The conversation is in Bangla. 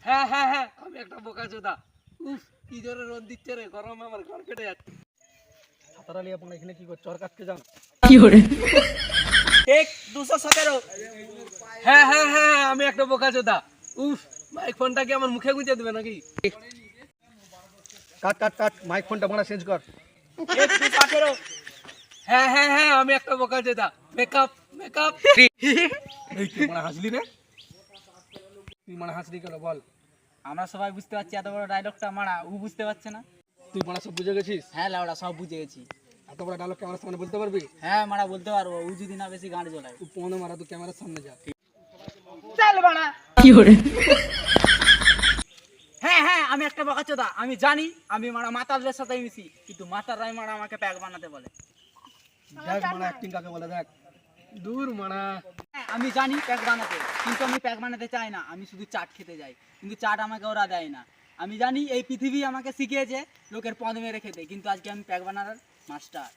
হ্যাঁ হ্যাঁ হ্যাঁ, আমি একটা বোকাচোদা। উফ, কি জোরে রোদ দিচ্ছে রে, গরমে আমার ঘর কেটে যাচ্ছে। ছাতার আলী আপনারা এখানে কি করছো? চর কাটতে যান। ঠিক 217। হ্যাঁ হ্যাঁ হ্যাঁ, আমি একটা বোকাচোদা। উফ, মাইক ফোনটা কি আমার মুখে গুঁজে দেবে নাকি? কাট কাট কাট, মাইক ফোনটা বানা চেঞ্জ কর। ঠিক 218। হ্যাঁ হ্যাঁ হ্যাঁ, আমি একটা বোকাচোদা। Makeup makeup. এই তুই মানে হাসলি রে? তুই মানে হাসলি কেন বল? আমরা সবাই বুঝতে পারছি এত বড় ডায়লগটা মারা ও বুঝতে পারছে না। তুই মানে সব বুঝে গেছিস? হ্যাঁ লাউড়া সব বুঝে গেছি। এত বড় ডায়লগ ক্যামেরার সামনে বলতে পারবি? হ্যাঁ মারা বলতে পারবো, ও যদি না বেশি গান জ্বলায়। তুই ফোনে মারা, তুই ক্যামেরার সামনে যা। চল বাড়া। হ্যাঁ হ্যাঁ, আমি একটা বোকাচোদা। আমি জানি আমি মারা মাতালদের সাথে মিশি, কিন্তু মাতালরাই মারা আমাকে প্যাক বানাতে বলে। দেখ মানে অ্যাক্টিং কাকে বলে দেখ। দূর মারা। হ্যাঁ, আমি জানি প্যাক বানাতে, কিন্তু আমি প্যাক বানাতে চাই না। আমি শুধু চাট খেতে যাই, কিন্তু চাট আমাকে ওরা দেয় না। আমি জানি এই পৃথিবী আমাকে শিখিয়েছে লোকের পদ মেরে খেতে, কিন্তু আজকে আমি প্যাক বানানোর মাস্টার।